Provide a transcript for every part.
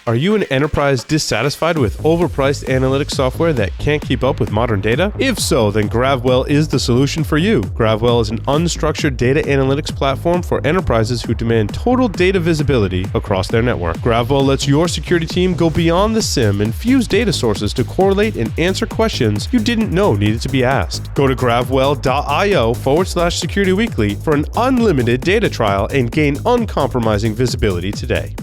Are you an enterprise dissatisfied with overpriced analytics software that can't keep up with modern data? If so, then GravWell is the solution for you. GravWell is an unstructured data analytics platform for enterprises who demand total data visibility across their network. GravWell lets your security team go beyond the SIM and fuse data sources to correlate and answer questions you didn't know needed to be asked. Go to gravwell.io/securityweekly for an unlimited data trial and gain uncompromising visibility today.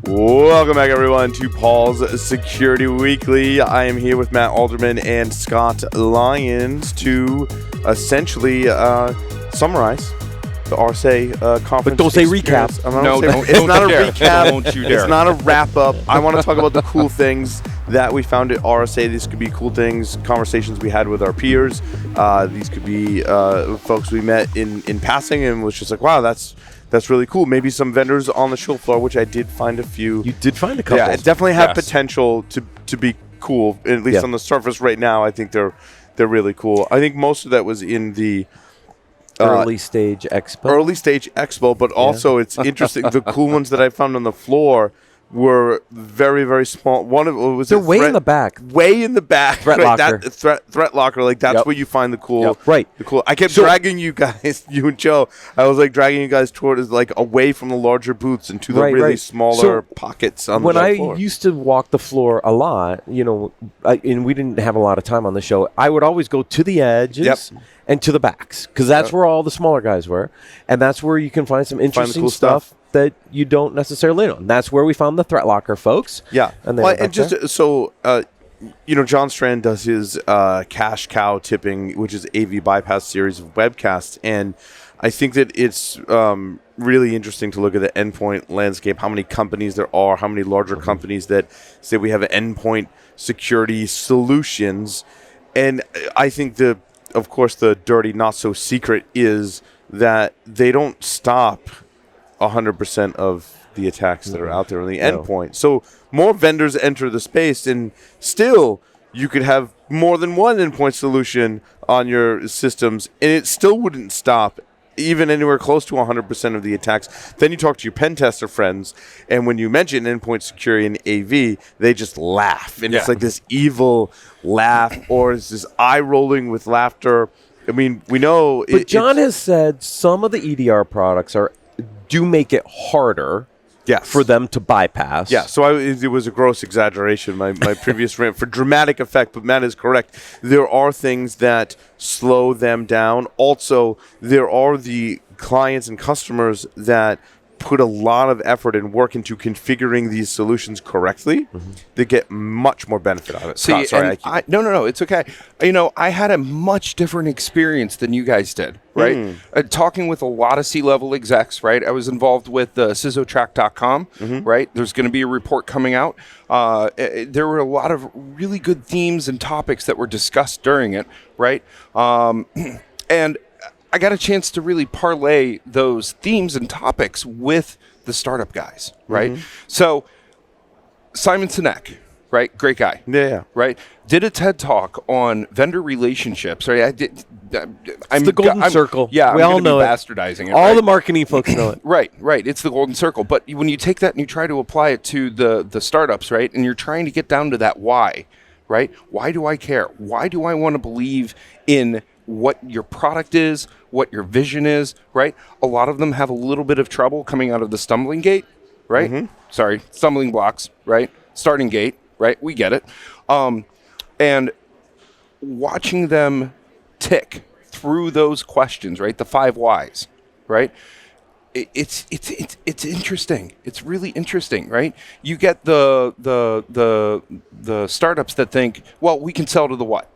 Welcome back, everyone, to Paul's Security Weekly. I am here with Matt Alderman and Scott Lyons to essentially summarize the RSA conference. But don't say recap. It's not a recap. Don't you dare. It's not a wrap-up. I want to talk about the cool things that we found at RSA. These could be cool things, conversations we had with our peers. These could be folks we met in passing and was just like, wow, that's really cool. Maybe some vendors on the show floor, which I did find a few. You did find a couple. Yeah, it definitely have potential to be cool. At least on the surface right now, I think they're really cool. I think most of that was in the early stage expo. But also it's interesting. The cool ones that I found on the floor were very, very small. One of it was they're way in the back. Way in the back. Threat locker. Threat locker. Like that's where you find the cool. Yep. Right. The cool. I kept dragging you guys, you and Joe. I was like dragging you guys towards like away from the larger booths into the really smaller pockets on the floor. When I used to walk the floor a lot, and we didn't have a lot of time on the show, I would always go to the edges and to the backs because that's where all the smaller guys were, and that's where you can find some interesting cool stuff that you don't necessarily know. And that's where we found the Threat Locker folks. Yeah. And John Strand does his cash cow tipping, which is AV bypass series of webcasts. And I think that it's really interesting to look at the endpoint landscape, how many companies there are, how many larger companies that say we have endpoint security solutions. And I think of course, the dirty, not so secret is that they don't stop 100% of the attacks that are out there on the endpoint. So more vendors enter the space, and still you could have more than one endpoint solution on your systems, and it still wouldn't stop even anywhere close to 100% of the attacks. Then you talk to your pen tester friends, and when you mention endpoint security and AV, they just laugh. And it's like this evil laugh, or it's this eye-rolling with laughter. I mean, we know... But John has said some of the EDR products do make it harder for them to bypass. Yeah, so it was a gross exaggeration, my previous rant, for dramatic effect, but Matt is correct. There are things that slow them down. Also, there are the clients and customers that put a lot of effort and work into configuring these solutions correctly. They get much more benefit out of it. See, no, it's okay. I had a much different experience than you guys did, right? Talking with a lot of C-level execs, right? I was involved with scissotrack.com, right? There's going to be a report coming out. There were a lot of really good themes and topics that were discussed during it, right? And I got a chance to really parlay those themes and topics with the startup guys, right? So Simon Sinek, right? Great guy. Yeah. Right? Did a TED Talk on vendor relationships, right? It's the golden circle. Yeah, we all know bastardizing it. All the marketing folks know it. Right. It's the golden circle. But when you take that and you try to apply it to the startups, right? And you're trying to get down to that why, right? Why do I care? Why do I want to believe in what your product is, what your vision is, right? A lot of them have a little bit of trouble coming out of the stumbling gate, right? Sorry, stumbling blocks, right? Starting gate, right? We get it. And watching them tick through those questions, right? The 5 whys, right? It's interesting. It's really interesting, right? You get the startups that think, well, we can sell to the what,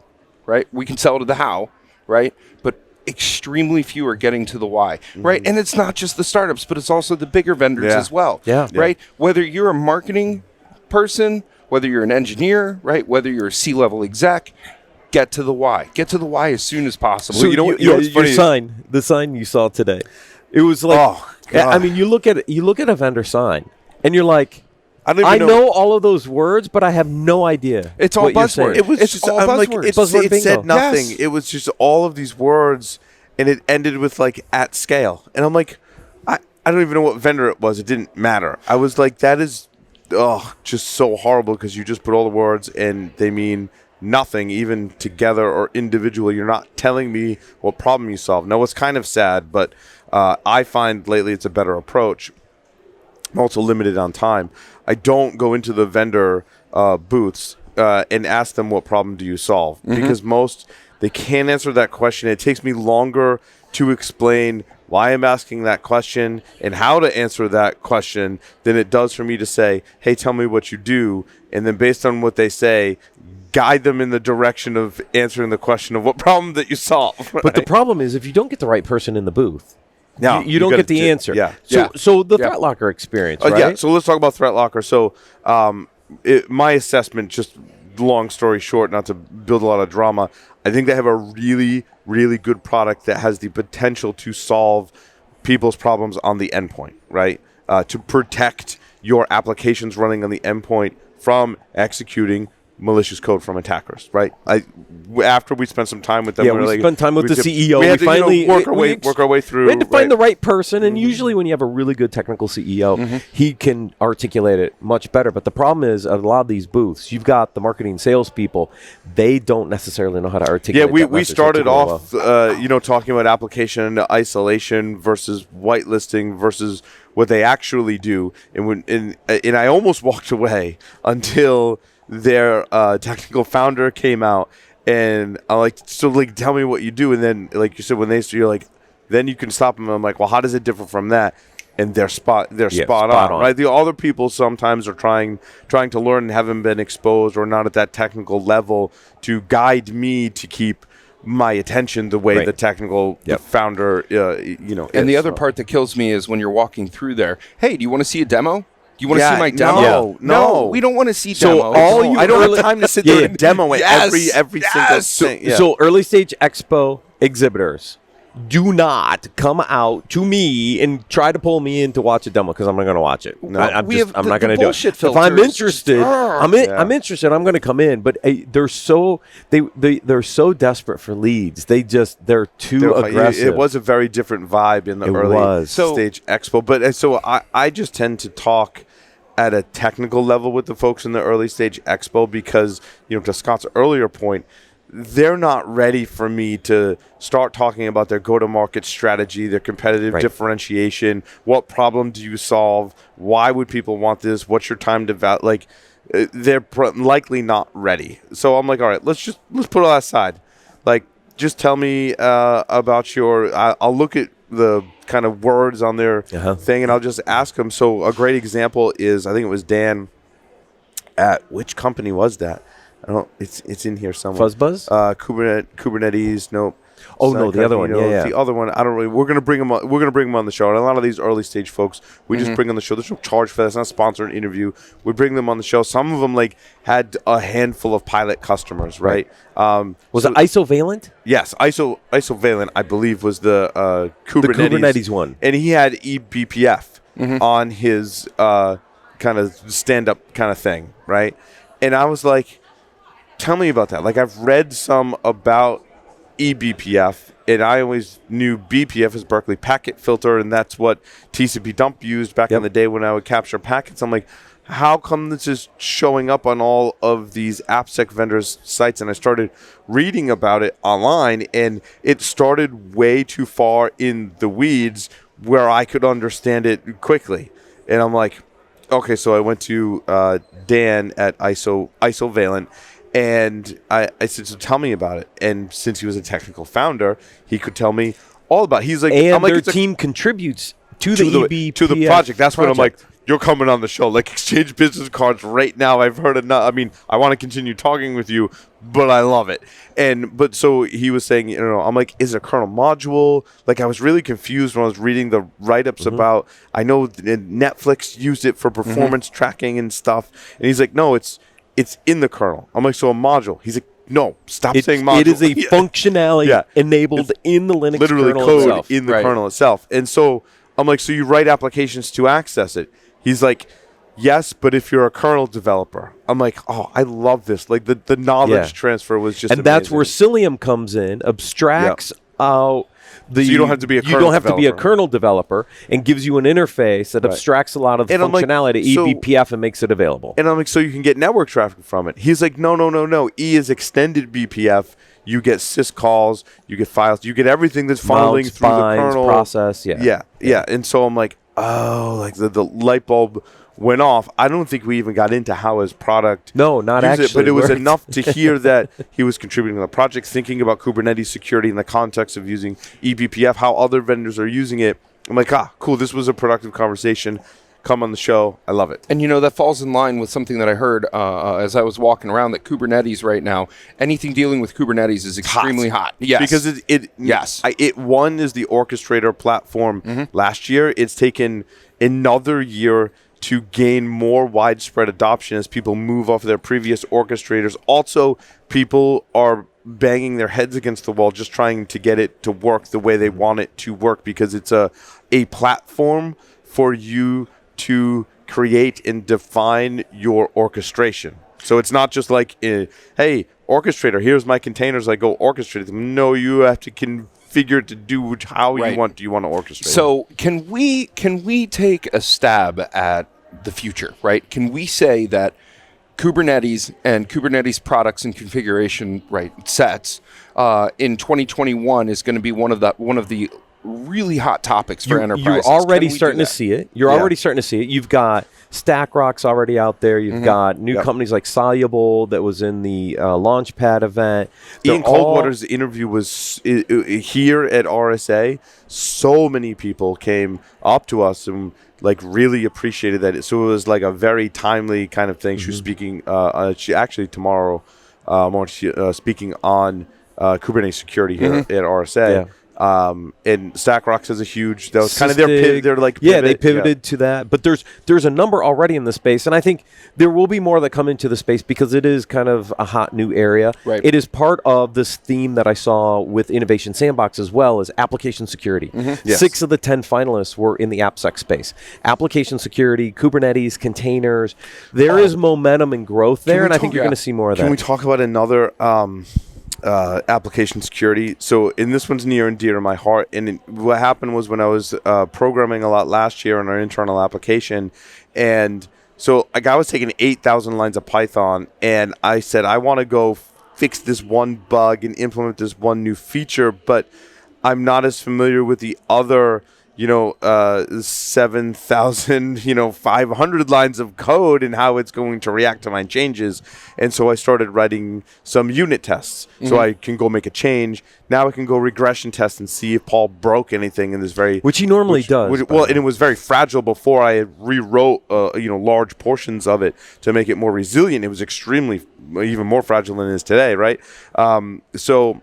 right? We can sell to the how, right? But extremely few are getting to the why, right? And it's not just the startups, but it's also the bigger vendors as well, right? Whether you're a marketing person, whether you're an engineer, right? Whether you're a C-level exec, get to the why. Get to the why as soon as possible. So the sign you saw today, it was like, I mean, you look at a vendor sign, and you're like, I know all of those words, but I have no idea. It's all buzzwords. It was just all buzzwords. It said nothing. Yes. It was just all of these words, and it ended with like at scale. And I'm like, I don't even know what vendor it was. It didn't matter. I was like, that is just so horrible because you just put all the words and they mean nothing, even together or individually. You're not telling me what problem you solve. Now, it's kind of sad, but I find lately it's a better approach. I'm also limited on time. I don't go into the vendor booths and ask them what problem do you solve, because they can't answer that question. It takes me longer to explain why I'm asking that question and how to answer that question than it does for me to say, hey, tell me what you do, and then based on what they say, guide them in the direction of answering the question of what problem that you solve. Right? But the problem is, if you don't get the right person in the booth, no, you don't get the answer. Yeah. So the Threat Locker experience, right? Yeah. So let's talk about Threat Locker. So my assessment, just long story short, not to build a lot of drama, I think they have a really, really good product that has the potential to solve people's problems on the endpoint, right? To protect your applications running on the endpoint from executing malicious code from attackers, right? After we spent some time with them, we spent time with the CEO. We had to finally work our way through. We had to find the right person, and usually when you have a really good technical CEO, he can articulate it much better. But the problem is, at a lot of these booths, you've got the marketing salespeople. They don't necessarily know how to articulate. Yeah, we started off, talking about application isolation versus whitelisting versus what they actually do, and I almost walked away until their technical founder came out, and I'm like, so like, tell me what you do, and then like you said, when you're like, then you can stop them. And I'm like, well, how does it differ from that? And they're spot on, right? The other people sometimes are trying to learn and haven't been exposed or not at that technical level to guide me to keep my attention the way the technical founder, And the other part that kills me is when you're walking through there. Hey, do you want to see a demo? Do you want to see my demo? No, we don't want to see So demos. I don't have time to sit there and demo it every single thing. Yeah. So early stage expo exhibitors, do not come out to me and try to pull me in to watch a demo, because I'm not going to watch it. No, I'm not going to do it. If I'm interested, I'm interested. I'm going to come in. But they're so desperate for leads. They're too aggressive. It was a very different vibe in the early stage expo. But so I just tend to talk at a technical level with the folks in the early stage expo, because to Scott's earlier point, they're not ready for me to start talking about their go-to-market strategy, their competitive differentiation. What problem do you solve? Why would people want this? What's your time to value? Like, they're likely not ready. So I'm like, all right, let's put all that aside. Like, just tell me about I'll look at the kind of words on their thing, and I'll just ask them. So a great example is, I think it was Dan at, which company was that? I don't. It's in here somewhere. Fuzzbuzz? Kubernetes. Nope. Oh no, the other one. Yeah. The other one. I don't really. We're gonna bring them. We're gonna bring them on the show. And a lot of these early stage folks, we just bring on the show. There's no charge for that. It's not a sponsored interview. We bring them on the show. Some of them had a handful of pilot customers, right? Was it Isovalent? Yes, Isovalent, I believe, was the Kubernetes. The Kubernetes one. And he had eBPF on his kind of stand-up kind of thing, right? And I was like, tell me about that. Like, I've read some about eBPF, and I always knew BPF as Berkeley Packet Filter, and that's what TCP dump used back in the day when I would capture packets. I'm like, how come this is showing up on all of these AppSec vendors' sites? And I started reading about it online, and it started way too far in the weeds where I could understand it quickly. And I'm like, okay, so I went to Dan at Isovalent, and I said, so tell me about it. And since he was a technical founder, he could tell me all about it. He's like, and their team contributes to the project. That's when I'm like, you're coming on the show. Like, exchange business cards right now. I've heard enough. I mean, I want to continue talking with you, but I love it. But so he was saying, I'm like, is it a kernel module? Like, I was really confused when I was reading the write-ups about, I know Netflix used it for performance tracking and stuff. And he's like, no, it's in the kernel. I'm like, so a module? He's like, no, stop saying module. It is a functionality enabled in the Linux literally kernel code itself. in the kernel itself. And so I'm like, so you write applications to access it? He's like, yes, but if you're a kernel developer. I'm like, oh, I love this. Like, the knowledge transfer was just and amazing. that's where Cilium comes in, abstracts out the. So you don't have to be a You don't have to be a developer. kernel developer, and gives you an interface that abstracts a lot of the And I'm like, functionality, so- eBPF, and makes it available. And I'm like, so you can get network traffic from it. He's like, no. E is extended BPF. You get syscalls, you get files, you get everything that's funneling Mounts, through binds, the kernel process. Yeah. And so I'm like, oh, like the light bulb went off. I don't think we even got into how his product No, not used actually. but it was worked. enough to hear that he was contributing to the project, thinking about Kubernetes security in the context of using eBPF, how other vendors are using it. I'm like, cool. This was a productive conversation. Come on the show. I love it. And that falls in line with something that I heard as I was walking around, that Kubernetes right now, anything dealing with Kubernetes is extremely hot. Yes. Because it won as the orchestrator platform last year. It's taken another year to gain more widespread adoption as people move off their previous orchestrators. Also, people are banging their heads against the wall just trying to get it to work the way they want it to work, because it's a platform for you to create and define your orchestration. So it's not just like, hey, orchestrator, here's my containers, I go orchestrate them. No, you have to configure it to do how you want to orchestrate. So can we take a stab at the future, right? Can we say that Kubernetes and Kubernetes products and configuration sets in 2021 is going to be one of the really hot topics for enterprises? You're already starting to see it. You're already starting to see it. You've got StackRock's already out there. You've got new companies like Soluble that was in the Launchpad event. Ian Coldwater's interview was here at RSA. So many people came up to us and really appreciated that. So it was like a very timely kind of thing. She was speaking. She actually tomorrow morning speaking on Kubernetes security here at RSA. Yeah. And StackRox has a huge. That was kind of Sysdig. their like. Yeah, pivot. they pivoted to that. But there's a number already in the space, and I think there will be more that come into the space because it is kind of a hot new area. Right. It is part of this theme that I saw with Innovation Sandbox as well as application security. Yes. 6 of the 10 finalists were in the AppSec space. Application security, Kubernetes, containers. There is momentum and growth there, and I think you're going to see more of that. Can we talk about another application security? So, and this one's near and dear to my heart. And what happened was when I was programming a lot last year on our internal application, and so I was taking 8,000 lines of Python, and I said, I want to go fix this one bug and implement this one new feature, but I'm not as familiar with the other 7,000, 500 lines of code and how it's going to react to my changes. And so I started writing some unit tests so I can go make a change. Now I can go regression test and see if Paul broke anything in this which he normally does. And it was very fragile before I had rewrote, large portions of it to make it more resilient. It was extremely, even more fragile than it is today, right? So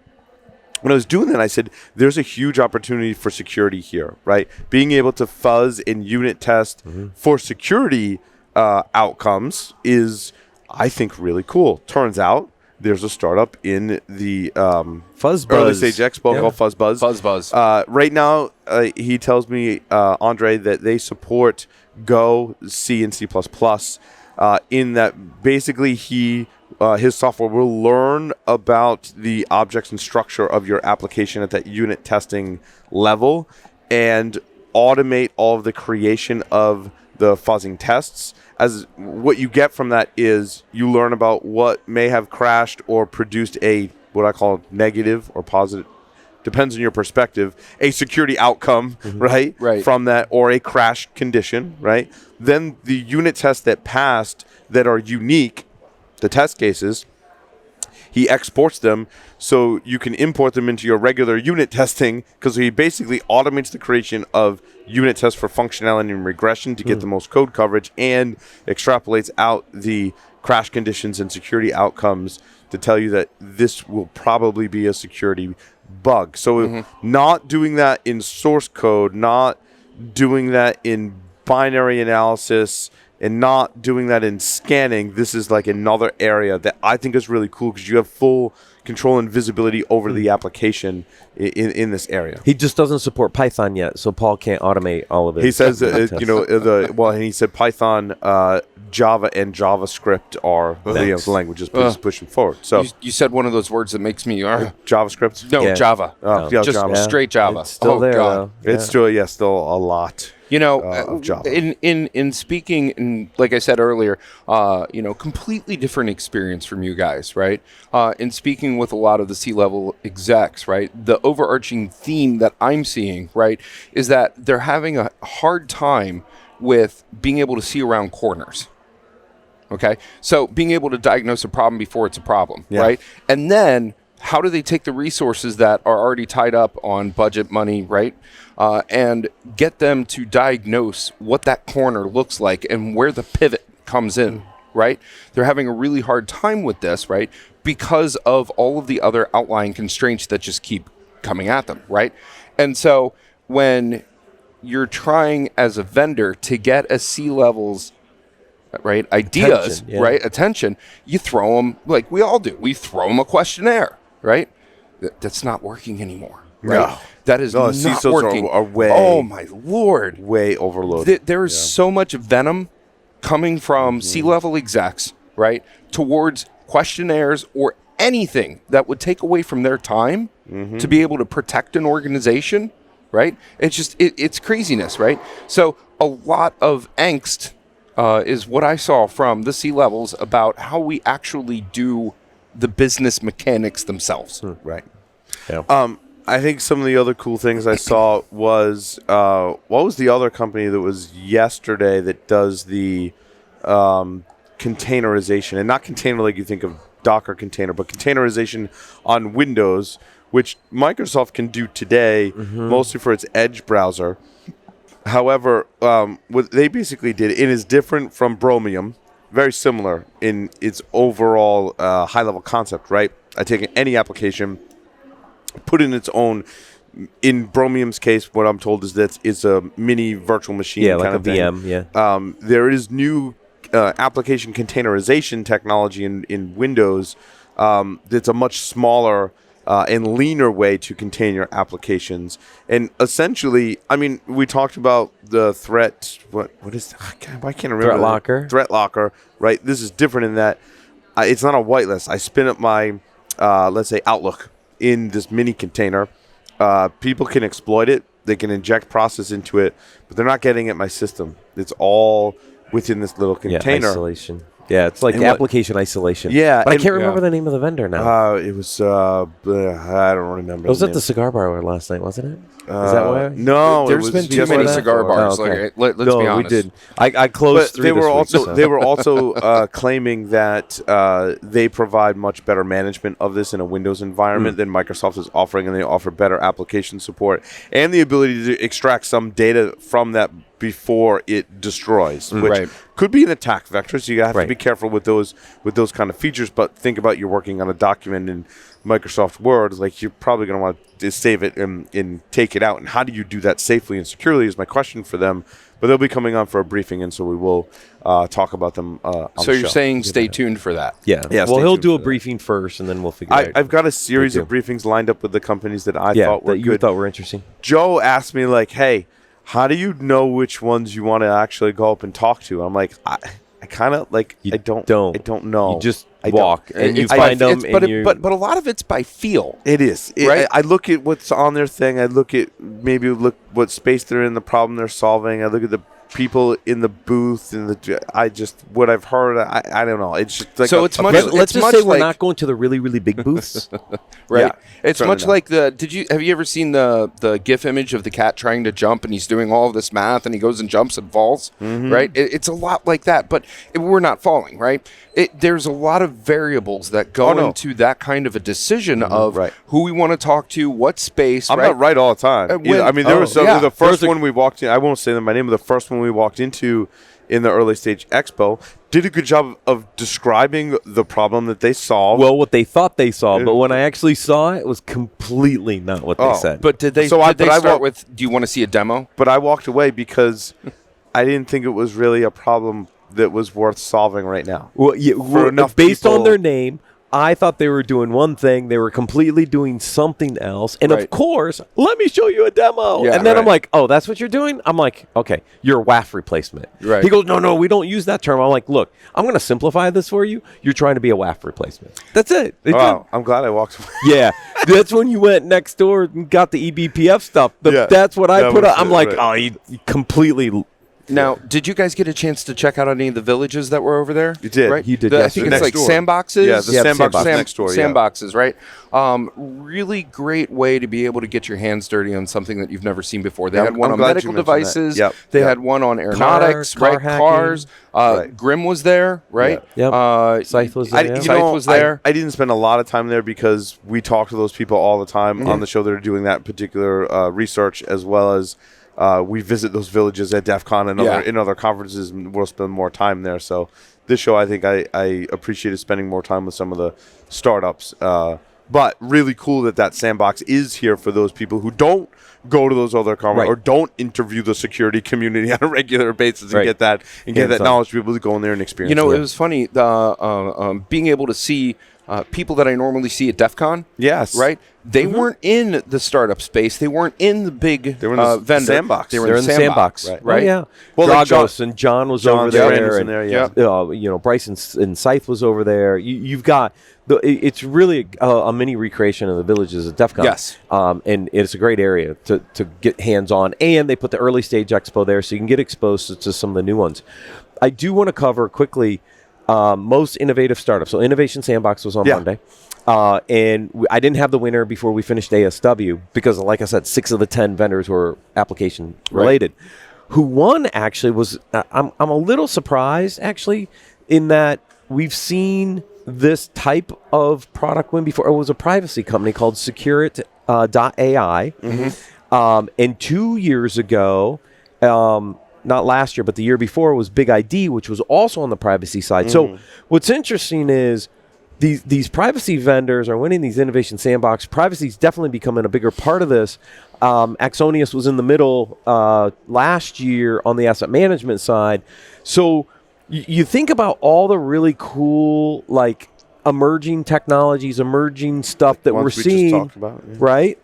when I was doing that, I said, there's a huge opportunity for security here, right? Being able to fuzz and unit test for security outcomes is, I think, really cool. Turns out there's a startup in the early stage expo called Fuzzbuzz. Fuzzbuzz. Right now, he tells me, Andre, that they support Go, C, and C++, in that basically his software will learn about the objects and structure of your application at that unit testing level and automate all of the creation of the fuzzing tests. As what you get from that is you learn about what may have crashed or produced a, what I call negative or positive, depends on your perspective, a security outcome, right? From that, or a crash condition, right? Then the unit tests that passed that are unique, the test cases, he exports them so you can import them into your regular unit testing, because he basically automates the creation of unit tests for functionality and regression to get the most code coverage, and extrapolates out the crash conditions and security outcomes to tell you that this will probably be a security bug. So not doing that in source code, not doing that in binary analysis, and not doing that in scanning, this is like another area that I think is really cool because you have full control and visibility over the application in this area. He just doesn't support Python yet, so Paul can't automate all of it. He says, and he said Python Java and JavaScript are the languages pushing forward. So you said one of those words that makes me JavaScript. no Java. Just Java. straight Java. It's still there, God. though. It's still a lot. Of Java. In speaking, and like I said earlier, completely different experience from you guys, right? In speaking with a lot of the C-level execs, right? The overarching theme that I'm seeing, right, is that they're having a hard time with being able to see around corners. Okay, so being able to diagnose a problem before it's a problem, right? And then how do they take the resources that are already tied up on budget money, right? And get them to diagnose what that corner looks like and where the pivot comes in, right? They're having a really hard time with this, right? Because of all of the other outlying constraints that just keep coming at them, right? And so when you're trying as a vendor to get a C-level's right ideas, attention, you throw them like we all do. We throw them a questionnaire, right? That's not working anymore. Right? No. That is not CISOs working. Are way, oh my Lord, way overloaded. There is so much venom coming from C-level execs, right, towards questionnaires or anything that would take away from their time to be able to protect an organization, right? It's just it's craziness, right? So a lot of angst is what I saw from the C-levels about how we actually do the business mechanics themselves. Right. Yeah. I think some of the other cool things I saw was what was the other company that was yesterday that does the containerization, and not container like you think of Docker container, but containerization on Windows, which Microsoft can do today, mostly for its Edge browser. However, what they basically did, it is different from Bromium, very similar in its overall high-level concept, right? I take any application, put in its own. In Bromium's case, what I'm told is that it's a mini virtual machine kind like a of thing. VM, There is new application containerization technology in Windows that's a much smaller and leaner way to contain your applications. And essentially, I mean, we talked about the threat. What is? Why can't I remember? Threat locker. Right. This is different in that it's not a whitelist. I spin up my let's say Outlook in this mini container. People can exploit it. They can inject process into it, but they're not getting at my system. It's all within this little container. Isolation. Yeah, it's like application isolation. Yeah, but I can't remember the name of the vendor now. It was I don't remember. It was at the cigar bar last night, wasn't it? Is that why? No, there's been too many cigar bars. Okay. Let's be honest. We did. I closed. But they were also claiming that they provide much better management of this in a Windows environment than Microsoft is offering, and they offer better application support and the ability to extract some data from that before it destroys, which could be an attack vector. So you have to be careful with those kind of features. But think about you're working on a document in Microsoft Word, like you're probably going to want to save it and take it out. And how do you do that safely and securely is my question for them. But they'll be coming on for a briefing, and so we will talk about them on So the you're show. saying stay tuned for that? Yeah. Well, he'll do a briefing first, and then we'll figure it out. I've got a series of briefings lined up with the companies that I thought were good. thought were interesting. Joe asked me, like, hey, how do you know which ones you want to actually go up and talk to? I'm like, I kind of like, I don't know. You just walk and you find them. But a lot of it's by feel. It is. Right? I look at what's on their thing. I look what space they're in, the problem they're solving. I look at the people in the booth and what I've heard. I don't know. It's just like let's just say we're not going to the really, really big booths. Right. Yeah, it's much like have you ever seen the GIF image of the cat trying to jump and he's doing all of this math and he goes and jumps and falls, right? It's a lot like that, but we're not falling, right? There's a lot of variables that go into that kind of a decision of who we want to talk to, what space. I'm not right all the time. I mean, there was the first one we walked in. I won't say my name, but the first one we walked into in the early stage expo did a good job of describing the problem that they solved. Well, what they thought they saw, but when I actually saw it, was completely not what they said. But did they start with, do you want to see a demo? But I walked away because I didn't think it was really a problem that was worth solving right now. Well, based on their name, I thought they were doing one thing. They were completely doing something else. And, of course, let me show you a demo. Yeah, and then I'm like, oh, that's what you're doing? I'm like, okay, you're a WAF replacement. Right. He goes, no, we don't use that term. I'm like, look, I'm going to simplify this for you. You're trying to be a WAF replacement. That's it. Wow, I'm glad I walked away. Yeah. That's when you went next door and got the eBPF stuff. That's what I put up. I'm like, oh, you completely... Now, did you guys get a chance to check out any of the villages that were over there? You did. Right? You did, I yes. think Next it's like door. sandboxes. Yeah, the sandbox next door. Sandboxes, right? Really great way to be able to get your hands dirty on something that you've never seen before. They had one on medical devices. Yep. They had one on aeronautics, car cars. Grim was there, right? Yep. Scythe was there. Scythe was there. I didn't spend a lot of time there because we talk to those people all the time on the show that are doing that particular research, as well as we visit those villages at DEF CON and in other conferences, and we'll spend more time there. So this show, I think I appreciated spending more time with some of the startups. But really cool that sandbox is here for those people who don't go to those other conferences or don't interview the security community on a regular basis and get that knowledge to be able to go in there and experience. You know, it was funny being able to see people that I normally see at DEF CON. Yes. Right? They weren't in the startup space. They weren't in the big they were in the vendor. sandbox. They were in the sandbox. Right? Oh, yeah. Well, Dragos and John was over there. In there, Bryce and Scythe was over there. You've got... It's really a mini recreation of the villages at DEF CON. Yes. And it's a great area to get hands-on. And they put the early stage expo there so you can get exposed to some of the new ones. I do want to cover quickly most innovative startups. So Innovation Sandbox was on Monday. And I didn't have the winner before we finished ASW because, like I said, 6 of the 10 vendors were application related. Who won actually was, I'm a little surprised actually in that we've seen this type of product win before. It was a privacy company called Securit.ai. And 2 years ago, not last year, but the year before, was Big ID, which was also on the privacy side. So what's interesting is these privacy vendors are winning these Innovation Sandbox. Privacy is definitely becoming a bigger part of this. Axonius was in the middle last year on the asset management side. So you think about all the really cool, like, emerging technologies, emerging stuff that we're seeing, just talked about, right?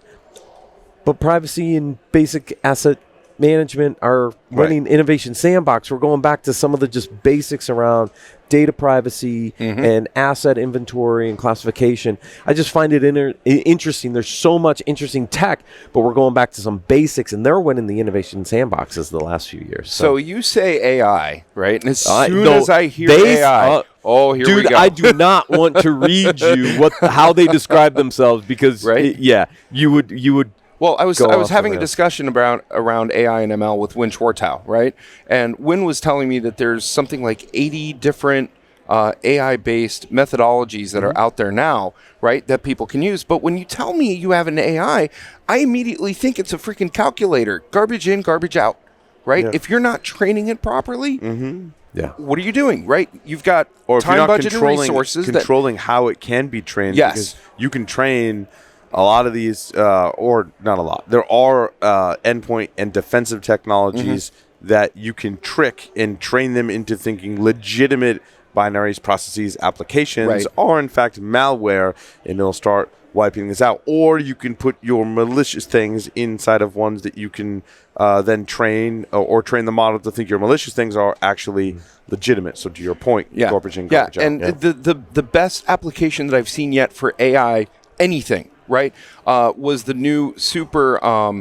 But privacy and basic asset management are winning Innovation Sandbox. We're going back to some of the just basics around data privacy and asset inventory and classification. I just find it interesting. There's so much interesting tech, but we're going back to some basics, and they're winning the Innovation Sandboxes the last few years. So you say AI, right? And as soon as I hear AI, here we go. Dude, I do not want to read you how they describe themselves because, you would. Well, I was having a discussion around AI and ML with Win Schwartau, right? And Win was telling me that there's something like 80 different AI-based methodologies that are out there now, right, that people can use. But when you tell me you have an AI, I immediately think it's a freaking calculator. Garbage in, garbage out, right? If you're not training it properly, what are you doing, right? You've got time, budget, and resources. Controlling how it can be trained. Yes. Because you can train a lot of these, or not a lot. There are endpoint and defensive technologies that you can trick and train them into thinking legitimate binaries, processes, applications are in fact malware, and it'll start wiping this out. Or you can put your malicious things inside of ones that you can then train or train the model to think your malicious things are actually legitimate. So to your point, garbage in, garbage out. And the best application that I've seen yet for AI, anything, right, was the new super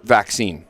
vaccine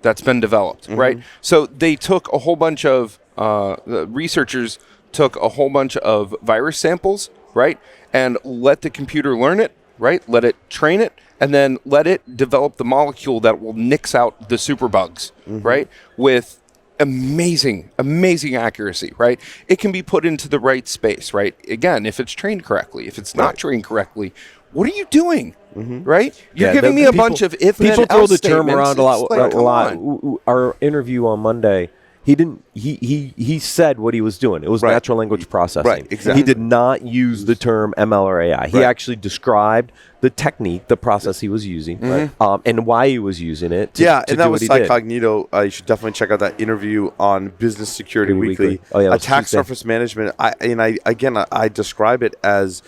that's been developed, right? So they took a whole bunch of the researchers took a whole bunch of virus samples, right, and let the computer learn it, right? Let it train it, and then let it develop the molecule that will nix out the superbugs, right? With amazing accuracy, right? It can be put into the right space, right? Again, if it's trained correctly. If it's not trained correctly, what are you doing? Right? You're giving me a bunch of if people and throw else the term statements. around a lot. Like, Our interview on Monday, He didn't. He said what he was doing. It was Right. natural language processing. Right, exactly. He did not use the term ML or AI. He Right. actually described the technique, the process he was using, and why he was using it. To And do that was what he did. Cognito. You should definitely check out that interview on Business Security Weekly. Oh, yeah, it was Attack Tuesday. surface management. I describe it as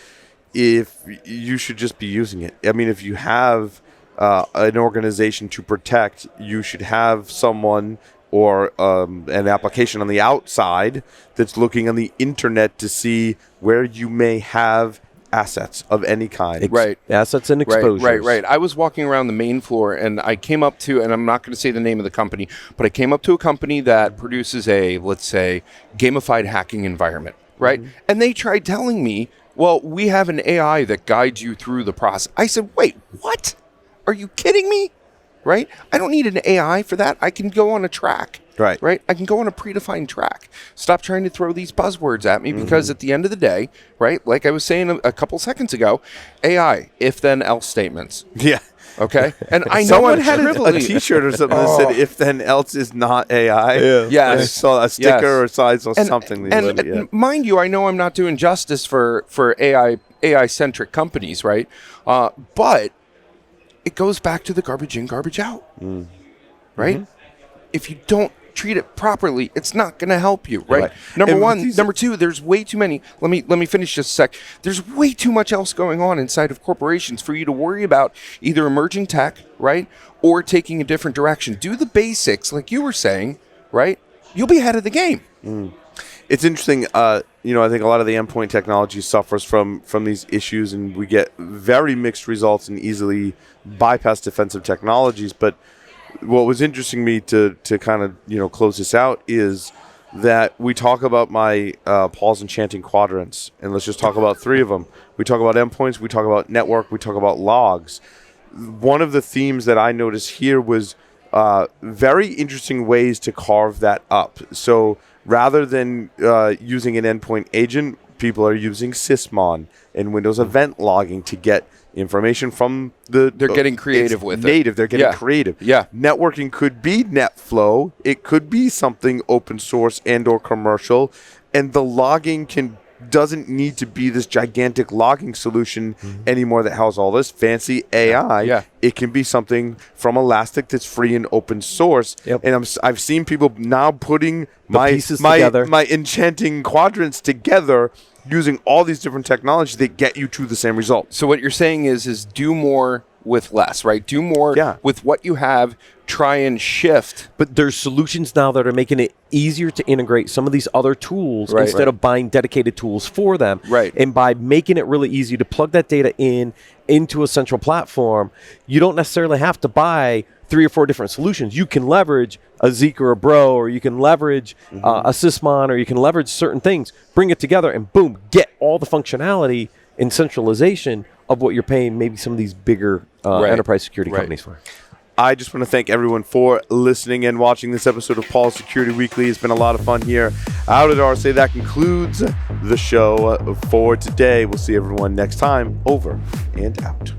if you should just be using it. I mean, if you have an organization to protect, you should have someone or an application on the outside that's looking on the internet to see where you may have assets of any kind. Right. Assets and exposures. Right. I was walking around the main floor and I came up to, and I'm not going to say the name of the company, but I came up to a company that produces a, let's say, gamified hacking environment, right? And they tried telling me, well, we have an AI that guides you through the process. I said, wait, what? Are you kidding me? Right? I don't need an AI for that. I can go on a track. Right? I can go on a predefined track. Stop trying to throw these buzzwords at me because at the end of the day, right, like I was saying a couple seconds ago, AI, if then else statements. Yeah. Okay? And I know Someone I'm had a trivially- T-shirt or something that said "If then else is not AI." Yes. I saw a sticker Yes. or size or something. And mind you, I know I'm not doing justice for AI centric companies, right? But it goes back to the garbage in, garbage out, right? If you don't treat it properly, it's not going to help you, right? Number And one. these- Number two, there's way too many. Let me finish just a sec. There's way too much else going on inside of corporations for you to worry about either emerging tech, right, or taking a different direction. Do the basics, like you were saying, right? You'll be ahead of the game. It's interesting. I think a lot of the endpoint technology suffers from these issues, and we get very mixed results and easily bypass defensive technologies. But what was interesting me to kind of close this out is that we talk about my Paul's Enchanting Quadrants, and let's just talk about three of them. We talk about endpoints, we talk about network, we talk about logs. One of the themes that I noticed here was very interesting ways to carve that up. So rather than using an endpoint agent, people are using Sysmon and Windows Event Logging to get information from the... They're getting creative with it. native. They're getting Yeah. creative. Yeah. Networking could be NetFlow. It could be something open source and or commercial. And the logging doesn't need to be this gigantic logging solution anymore that has all this fancy AI. Yeah. It can be something from Elastic that's free and open source. Yep. And I've seen people now putting pieces together. my enchanting quadrants together using all these different technologies that get you to the same result. So what you're saying is do more with less, right? Do more Yeah. with what you have. Try and shift. But there's solutions now that are making it easier to integrate some of these other tools Right. instead of buying dedicated tools for them. Right. And by making it really easy to plug that data into a central platform, you don't necessarily have to buy 3 or 4 different solutions. You can leverage a Zeek or a Bro, or you can leverage a Sysmon, or you can leverage certain things, bring it together, and boom, get all the functionality and centralization of what you're paying maybe some of these bigger enterprise security Right. companies for. I just want to thank everyone for listening and watching this episode of Paul's Security Weekly. It's been a lot of fun here out at RSA. That concludes the show for today. We'll see everyone next time. Over and out.